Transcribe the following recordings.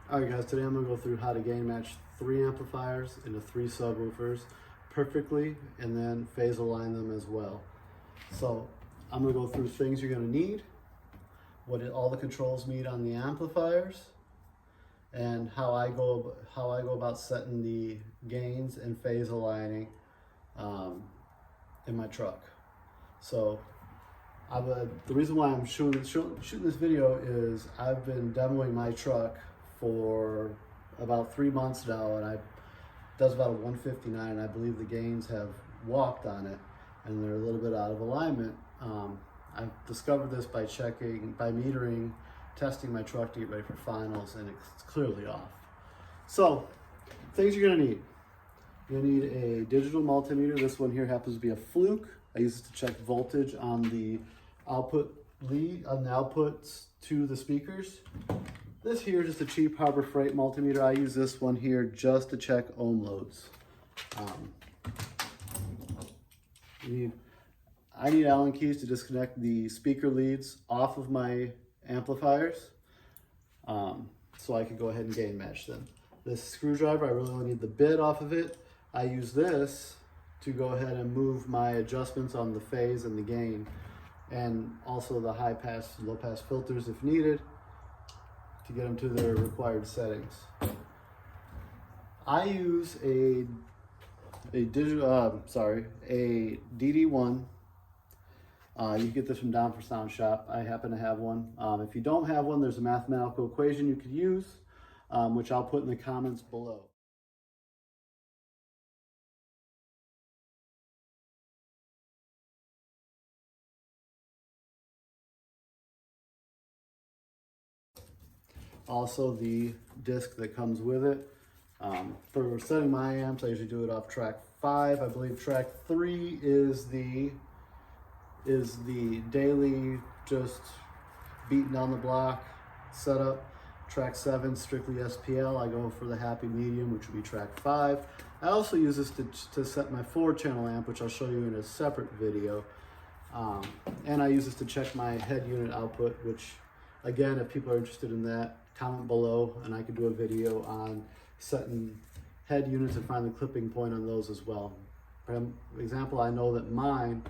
Alright guys, today I'm going to go through how to gain match 3 amplifiers into 3 subwoofers perfectly and then phase align them as well. So I'm going to go through things you're going to need, all the controls need on the amplifiers, and how I go about setting the gains and phase aligning in my truck. So the reason why I'm shooting this video is I've been demoing my truck for about 3 months now, and it does about a 159, and I believe the gains have walked on it and they're a little bit out of alignment. I discovered this by metering, testing my truck to get ready for finals, and it's clearly off. So things you're going to need. You're going to need a digital multimeter. This one here happens to be a Fluke. I use it to check voltage on the output lead, on the outputs to the speakers. This here is just a cheap Harbor Freight multimeter. I use this one here just to check ohm loads. I need Allen keys to disconnect the speaker leads off of my amplifiers, so I can go ahead and gain match them. This screwdriver, I really only need the bit off of it. I use this to go ahead and move my adjustments on the phase and the gain, and also the high pass, low pass filters if needed, to get them to their required settings. I use a DD1. You can get this from Down for Sound Shop. I happen to have one. If you don't have one, there's a mathematical equation you could use, which I'll put in the comments below. Also the disc that comes with it. For setting my amps, I usually do it off track 5. I believe track 3 is the daily, just beating down the block setup. Track 7 strictly SPL. I go for the happy medium, which would be track 5. I also use this to set my 4-channel amp, which I'll show you in a separate video. And I use this to check my head unit output, which, again, if people are interested in that, comment below and I could do a video on setting head units and find the clipping point on those as well. For example, I know that mine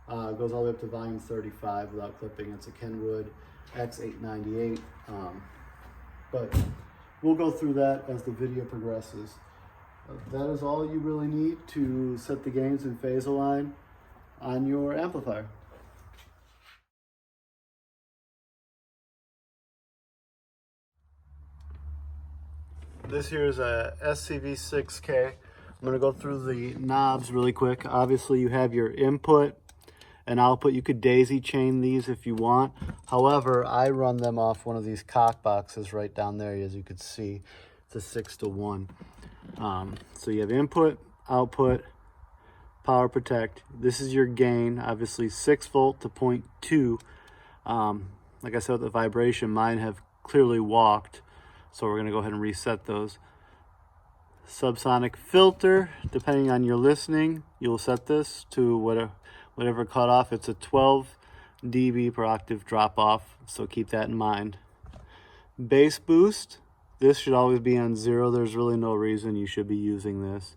goes all the way up to volume 35 without clipping. It's a Kenwood X898. But we'll go through that as the video progresses. That is all you really need to set the gains and phase align on your amplifier. This here is a SCV6K. I'm going to go through the knobs really quick. Obviously you have your input and output. You could daisy chain these if you want. However, I run them off one of these cock boxes right down there, as you could see. It's a 6-to-1. So you have input, output, power protect. This is your gain, obviously 6 volt to 0.2. Like I said, with the vibration, mine have clearly walked. So we're going to go ahead and reset those. Subsonic filter, depending on your listening, you'll set this to whatever cutoff. It's a 12 dB per octave drop off, so keep that in mind. Bass boost, this should always be on 0. There's really no reason you should be using this.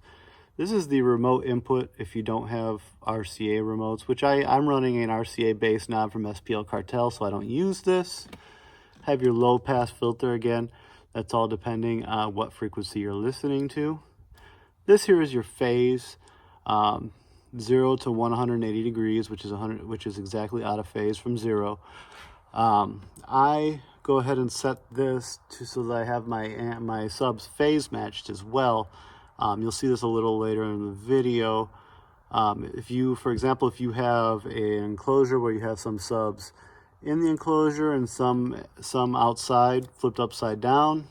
This is the remote input if you don't have RCA remotes, which I'm running an RCA bass knob from SPL Cartel, so I don't use this. Have your low pass filter again. That's all depending on what frequency you're listening to. This here is your phase, 0 to 180 degrees, which is exactly out of phase from 0. I go ahead and set this so that I have my subs phase matched as well. You'll see this a little later in the video. For example, if you have an enclosure where you have some subs in the enclosure and some outside, flipped upside down,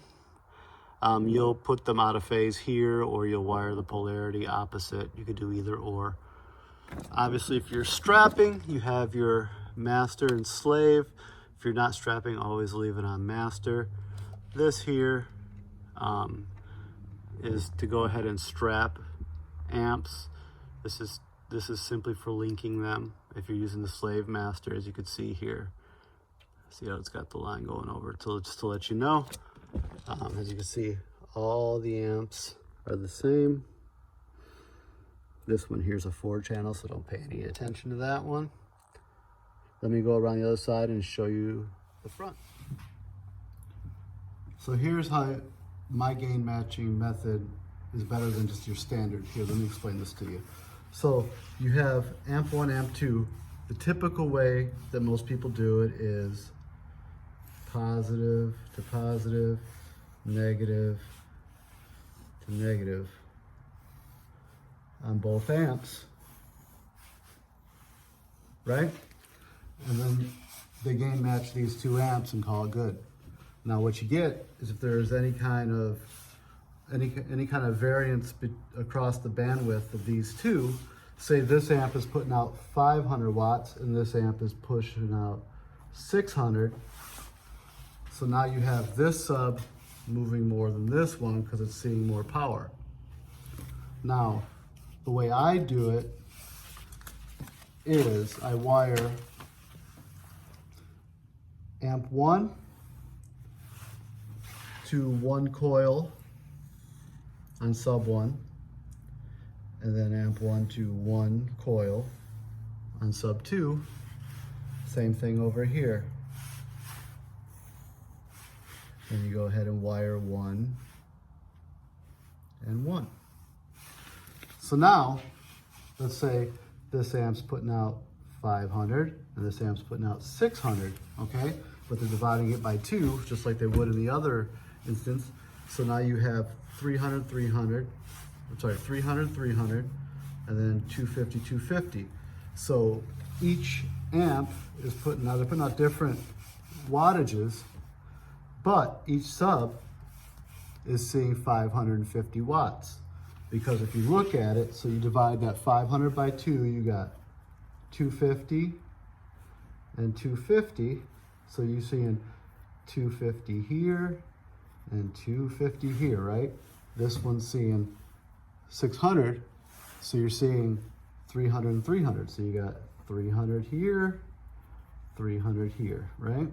you'll put them out of phase here, or you'll wire the polarity opposite. You could do either or. Obviously, if you're strapping, you have your master and slave. If you're not strapping, always leave it on master. This here is to go ahead and strap amps. This is simply for linking them. If you're using the slave master, as you can see here, see how it's got the line going over, just to let you know. As you can see, all the amps are the same. This one here's a 4-channel, so don't pay any attention to that one. Let me go around the other side and show you the front. So here's how my gain matching method is better than just your standard. Here, let me explain this to you. So you have amp 1, amp 2. The typical way that most people do it is positive to positive, negative to negative on both amps, right? And then they gain match these 2 amps and call it good. Now what you get is if there's any kind of variance across the bandwidth of these 2, say this amp is putting out 500 watts and this amp is pushing out 600. So now you have this sub moving more than this one because it's seeing more power. Now, the way I do it is I wire amp 1 to 1 coil on sub 1, and then amp 1 to 1 coil on sub 2. Same thing over here. And you go ahead and wire 1 and 1. So now, let's say this amp's putting out 500 and this amp's putting out 600, okay? But they're dividing it by 2, just like they would in the other instance. So now you have 300, 300, and then 250, 250. So each amp is putting out, they're putting out different wattages, but each sub is seeing 550 watts. Because if you look at it, so you divide that 500 by 2, you got 250 and 250. So you're seeing 250 here and 250 here, right? This one's seeing 600, so you're seeing 300 and 300. So you got 300 here, 300 here, right?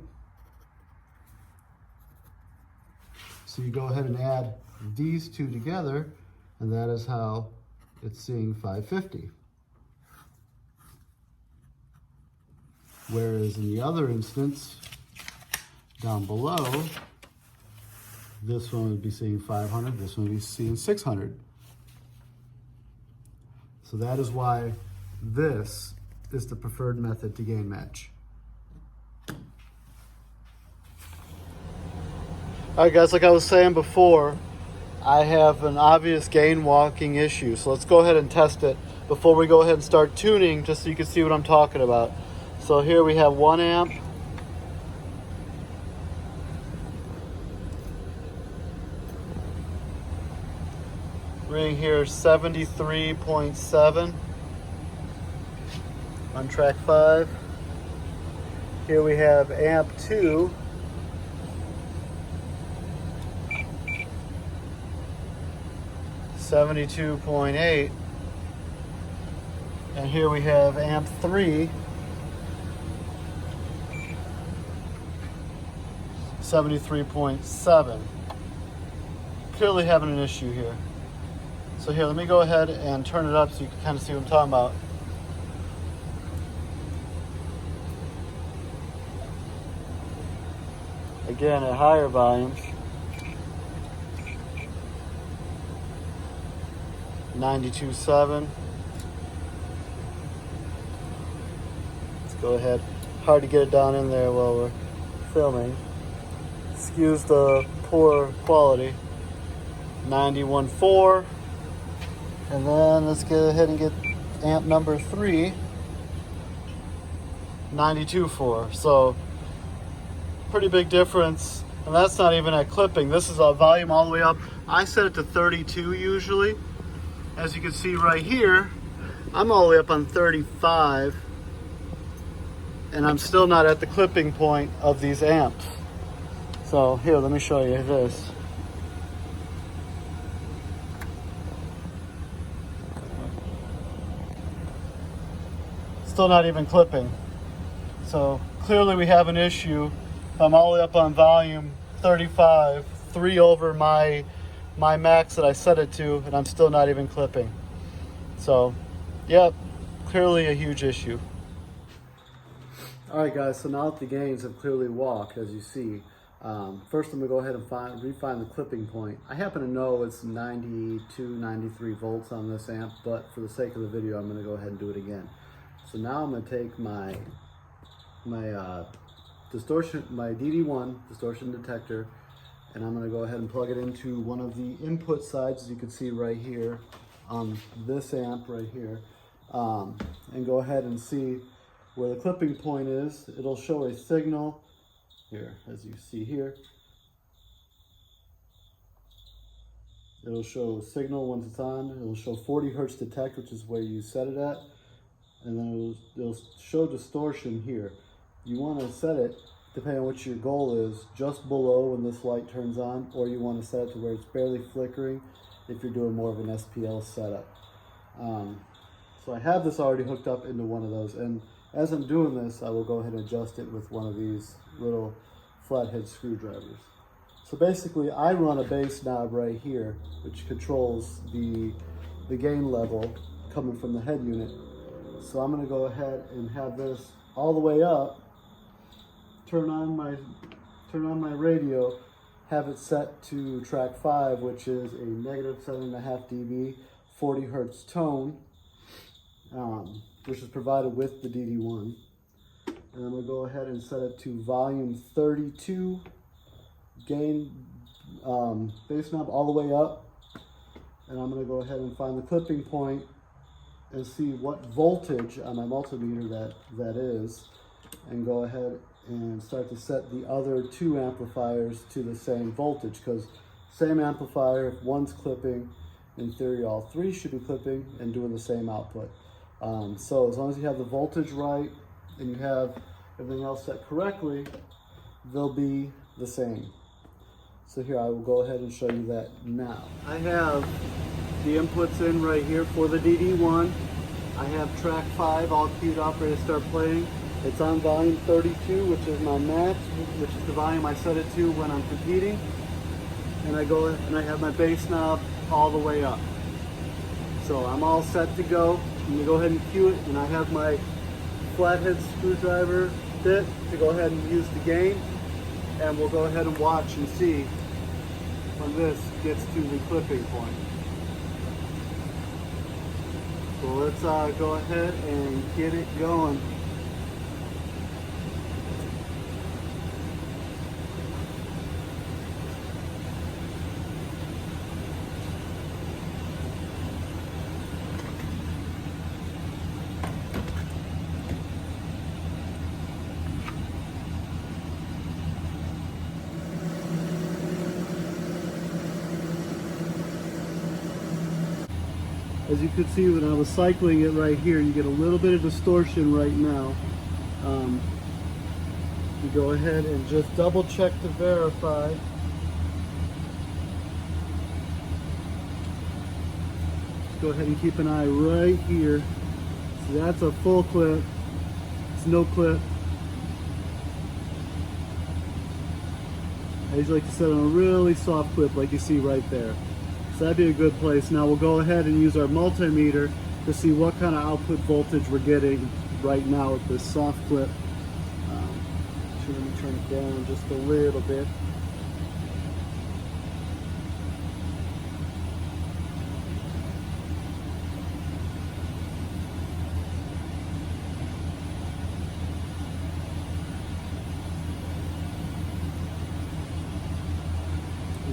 So you go ahead and add these 2 together, and that is how it's seeing 550. Whereas in the other instance, down below, this one would be seeing 500, this one would be seeing 600. So that is why this is the preferred method to gain match. All right guys, like I was saying before, I have an obvious gain walking issue. So let's go ahead and test it before we go ahead and start tuning, just so you can see what I'm talking about. So here we have 1 amp. Reading here 73.7 on track 5. Here we have amp 2. 72.8, and here we have amp 3, 73.7. Clearly having an issue here. So here, let me go ahead and turn it up so you can kind of see what I'm talking about. Again, at higher volumes. 92.7. Let's go ahead. Hard to get it down in there while we're filming. Excuse the poor quality. 91.4. And then let's go ahead and get amp number 3. 92.4. So pretty big difference. And that's not even at clipping. This is a volume all the way up. I set it to 32 usually. As you can see right here, I'm all the way up on 35, and I'm still not at the clipping point of these amps. So here, let me show you this. Still not even clipping. So clearly we have an issue. I'm all the way up on volume 35, 3 over my max that I set it to, and I'm still not even clipping. So, yep, clearly a huge issue. All right, guys, so now that the gains have clearly walked, as you see, first I'm gonna go ahead and refine the clipping point. I happen to know it's 92, 93 volts on this amp, but for the sake of the video, I'm gonna go ahead and do it again. So now I'm gonna take my DD1 distortion detector, and I'm gonna go ahead and plug it into one of the input sides, as you can see right here, on this amp right here, and go ahead and see where the clipping point is. It'll show a signal here, as you see here. It'll show a signal once it's on. It'll show 40 hertz detect, which is where you set it at. And then it'll show distortion here. You want to set it, depending on what your goal is, just below when this light turns on, or you want to set it to where it's barely flickering if you're doing more of an SPL setup. So I have this already hooked up into one of those, and as I'm doing this, I will go ahead and adjust it with one of these little flathead screwdrivers. So basically, I run a bass knob right here, which controls the gain level coming from the head unit. So I'm gonna go ahead and have this all the way up, turn on my radio, have it set to track 5, which is a negative 7.5 dB, 40 hertz tone, which is provided with the DD1. And I'm gonna go ahead and set it to volume 32, gain bass knob all the way up. And I'm gonna go ahead and find the clipping point and see what voltage on my multimeter that is, and go ahead and start to set the other 2 amplifiers to the same voltage, because same amplifier, if one's clipping, in theory all 3 should be clipping and doing the same output. So as long as you have the voltage right and you have everything else set correctly, they'll be the same. So here, I will go ahead and show you that now. I have the inputs in right here for the DD1. I have track 5 all queued up, ready to start playing. It's on volume 32, which is my max, which is the volume I set it to when I'm competing. And I go and I have my bass knob all the way up. So I'm all set to go. I'm gonna go ahead and cue it, and I have my flathead screwdriver bit to go ahead and use the gain, and we'll go ahead and watch and see when this gets to the clipping point. So let's go ahead and get it going. As you could see when I was cycling it right here, you get a little bit of distortion right now. You go ahead and just double check to verify. Just go ahead and keep an eye right here. So that's a full clip. It's no clip. I usually like to set on a really soft clip like you see right there. So that'd be a good place. Now we'll go ahead and use our multimeter to see what kind of output voltage we're getting right now with this soft clip. Let me turn it down just a little bit.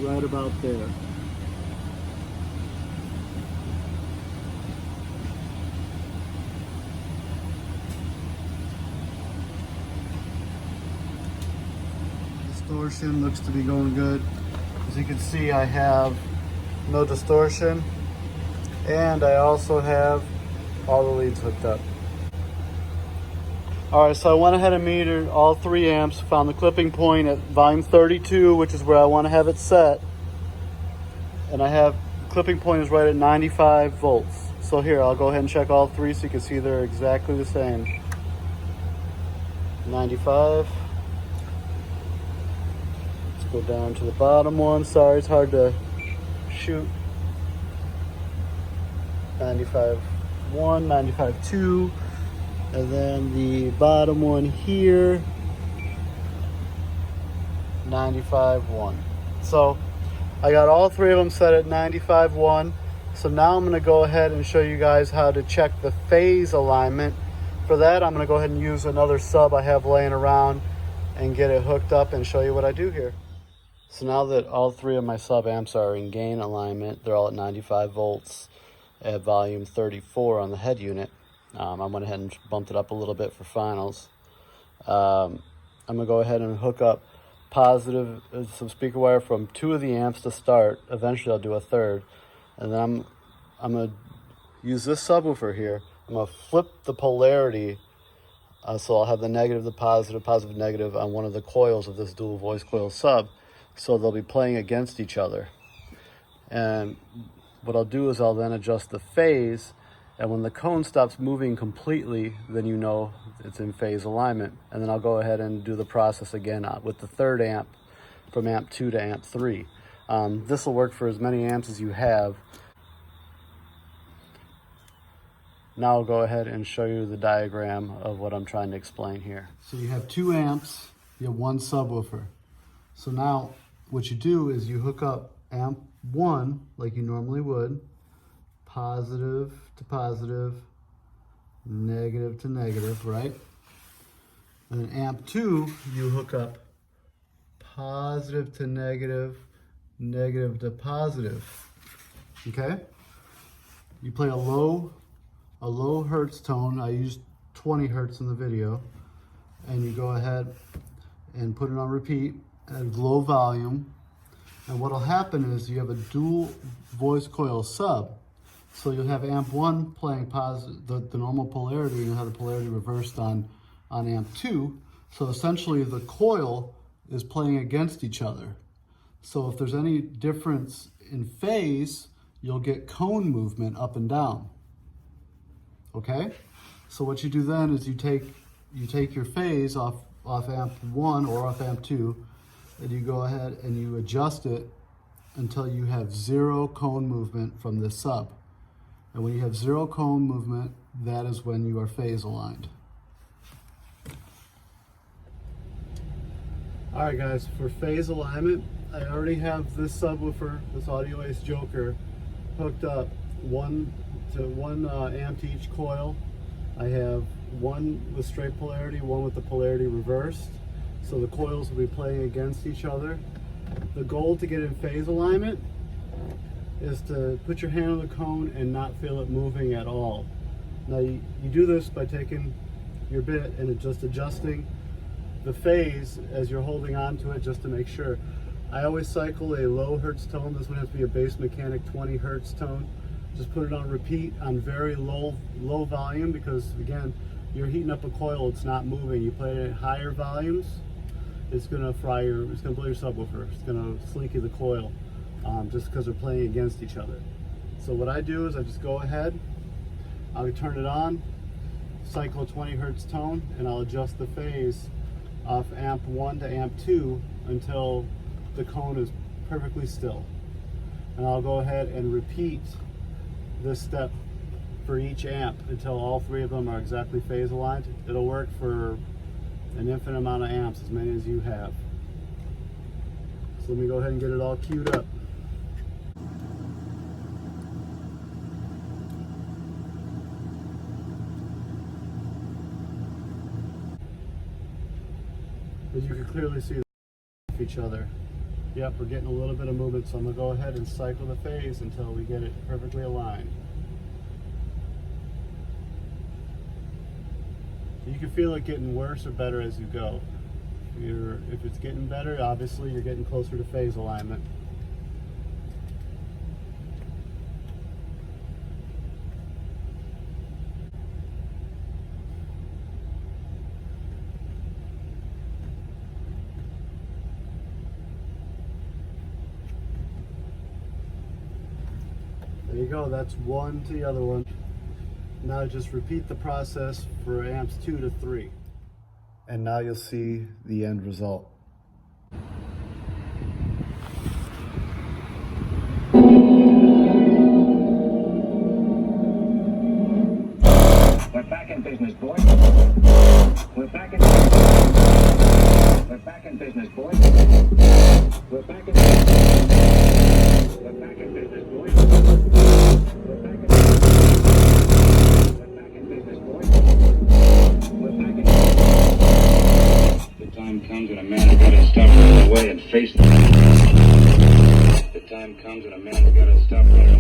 Right about there. Distortion looks to be going good. As you can see, I have no distortion, and I also have all the leads hooked up. All right, so I went ahead and metered all 3 amps, found the clipping point at volume 32, which is where I want to have it set. And I have, clipping point is right at 95 volts. So here, I'll go ahead and check all 3 so you can see they're exactly the same. 95. Go down to the bottom one. Sorry, it's hard to shoot. 95.1, 95.2, and then the bottom one here, 95.1. So I got all three of them set at 95.1. So now I'm going to go ahead and show you guys how to check the phase alignment. For that, I'm going to go ahead and use another sub I have laying around and get it hooked up and show you what I do here. So now that all three of my sub amps are in gain alignment, they're all at 95 volts at volume 34 on the head unit. I went ahead and bumped it up a little bit for finals. I'm going to go ahead and hook up positive some speaker wire from two of the amps to start. Eventually I'll do a third. And then I'm going to use this subwoofer here. I'm going to flip the polarity. So I'll have the negative, the positive, positive, negative on one of the coils of this dual voice coil sub. So they'll be playing against each other. And what I'll do is I'll then adjust the phase. And when the cone stops moving completely, then you know it's in phase alignment. And then I'll go ahead and do the process again with the third amp from amp 2 to amp 3. This will work for as many amps as you have. Now I'll go ahead and show you the diagram of what I'm trying to explain here. So you have two amps, you have one subwoofer. So now what you do is you hook up amp 1 like you normally would, positive to positive, negative to negative, right? And then amp 2, you hook up positive to negative, negative to positive, okay? You play a low hertz tone. I used 20 hertz in the video. And you go ahead and put it on repeat at low volume. And what'll happen is you have a dual voice coil sub. So you'll have amp 1 playing positive, the normal polarity, and you'll have the polarity reversed on amp 2. So essentially the coil is playing against each other. So if there's any difference in phase, you'll get cone movement up and down. Okay? So what you do then is you take your phase off amp 1 or off amp 2, and you go ahead and you adjust it until you have 0 cone movement from this sub. And when you have 0 cone movement, that is when you are phase aligned. All right, guys, for phase alignment, I already have this subwoofer, this Audio Ace Joker, hooked up one amp to each coil. I have one with straight polarity, one with the polarity reversed. So the coils will be playing against each other. The goal to get in phase alignment is to put your hand on the cone and not feel it moving at all. Now you do this by taking your bit and just adjusting the phase as you're holding on to it, just to make sure. I always cycle a low hertz tone. This one has to be a Bass Mechanic 20 hertz tone. Just put it on repeat on very low volume, because again, you're heating up a coil, it's not moving. You play it at higher volumes, it's gonna blow your subwoofer. It's gonna slinky the coil, just because they're playing against each other. So what I do is I just go ahead, I'll turn it on, cycle a 20 hertz tone, and I'll adjust the phase off amp 1 to amp 2 until the cone is perfectly still. And I'll go ahead and repeat this step for each amp until all three of them are exactly phase aligned. It'll work for an infinite amount of amps, as many as you have. So let me go ahead and get it all queued up. As you can clearly see, each other. Yep, we're getting a little bit of movement, so I'm going to go ahead and cycle the phase until we get it perfectly aligned. You can feel it getting worse or better as you go. If it's getting better, obviously you're getting closer to phase alignment. There you go, that's one to the other one. Now just repeat the process for amps 2 to 3. And now you'll see the end result. in business, boys. We're back in business. We're back in business, boys. We're back in business. We're back in business, boys. We're back in business. We're back in business, boys. We're back in business. The time comes when a man has got to stop running away and face the time comes when a man has got to stop running away.